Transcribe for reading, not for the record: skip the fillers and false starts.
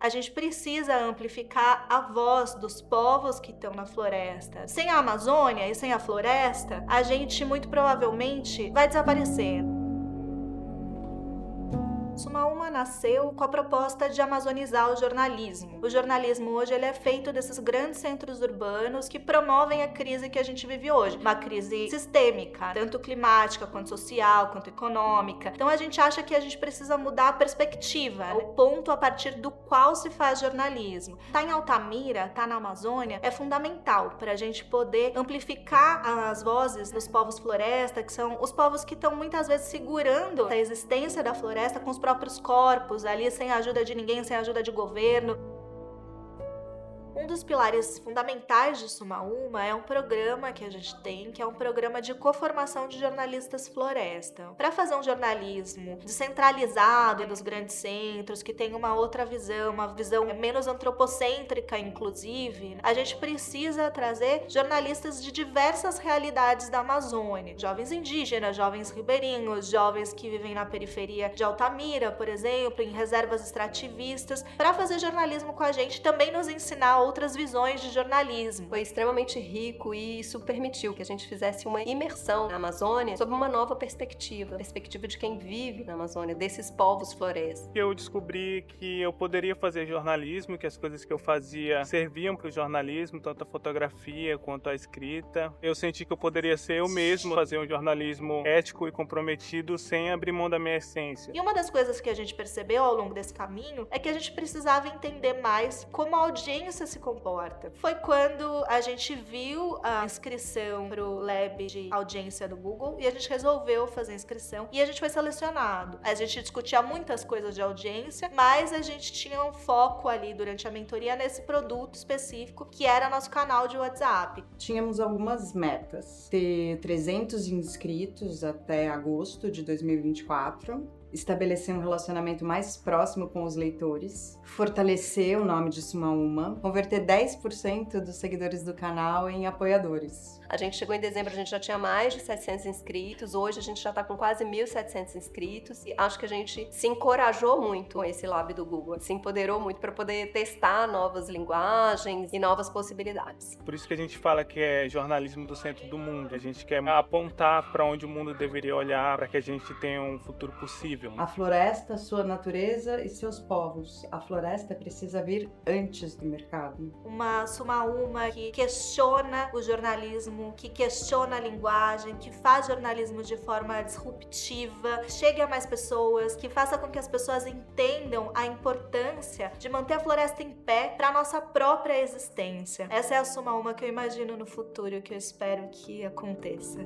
A gente precisa amplificar a voz dos povos que estão na floresta. Sem a Amazônia e sem a floresta, a gente muito provavelmente vai desaparecer. Suma Uma nasceu com a proposta de amazonizar o jornalismo. O jornalismo hoje ele é feito desses grandes centros urbanos que promovem a crise que a gente vive hoje. Uma crise sistêmica, tanto climática, quanto social, quanto econômica. Então a gente acha que a gente precisa mudar a perspectiva, o ponto a partir do qual se faz jornalismo. Tá em Altamira, tá na Amazônia, é fundamental para a gente poder amplificar as vozes dos povos floresta, que são os povos que estão muitas vezes segurando a existência da floresta com os próprios corpos, ali sem a ajuda de ninguém, sem a ajuda de governo. Um dos pilares fundamentais de Suma Uma é um programa que a gente tem, que é um programa de coformação de jornalistas floresta. Para fazer um jornalismo descentralizado dos grandes centros, que tem uma outra visão, uma visão menos antropocêntrica, inclusive, a gente precisa trazer jornalistas de diversas realidades da Amazônia. Jovens indígenas, jovens ribeirinhos, jovens que vivem na periferia de Altamira, por exemplo, em reservas extrativistas, para fazer jornalismo com a gente, também nos ensinar outras visões de jornalismo. Foi extremamente rico e isso permitiu que a gente fizesse uma imersão na Amazônia sob uma nova perspectiva, a perspectiva de quem vive na Amazônia, desses povos florestas. Eu descobri que eu poderia fazer jornalismo, que as coisas que eu fazia serviam para o jornalismo, tanto a fotografia quanto a escrita. Eu senti que eu poderia ser eu mesmo, fazer um jornalismo ético e comprometido sem abrir mão da minha essência. E uma das coisas que a gente percebeu ao longo desse caminho é que a gente precisava entender mais como a audiência se comporta. Foi quando a gente viu a inscrição pro Lab de audiência do Google e a gente resolveu fazer a inscrição e a gente foi selecionado. A gente discutia muitas coisas de audiência, mas a gente tinha um foco ali durante a mentoria nesse produto específico que era nosso canal de WhatsApp. Tínhamos algumas metas: ter 300 inscritos até agosto de 2024, estabelecer um relacionamento mais próximo com os leitores, fortalecer o nome de Suma Uma, converter 10% dos seguidores do canal em apoiadores. A gente chegou em dezembro, a gente já tinha mais de 700 inscritos, hoje a gente já está com quase 1.700 inscritos e acho que a gente se encorajou muito com esse Lab do Google, se empoderou muito para poder testar novas linguagens e novas possibilidades. Por isso que a gente fala que é jornalismo do centro do mundo. A gente quer apontar para onde o mundo deveria olhar para que a gente tenha um futuro possível. A floresta, sua natureza e seus povos. A floresta precisa vir antes do mercado. Uma Suma Uma que questiona o jornalismo, que questiona a linguagem, que faz jornalismo de forma disruptiva, chegue a mais pessoas, que faça com que as pessoas entendam a importância de manter a floresta em pé para nossa própria existência. Essa é a Suma Uma que eu imagino no futuro, que eu espero que aconteça.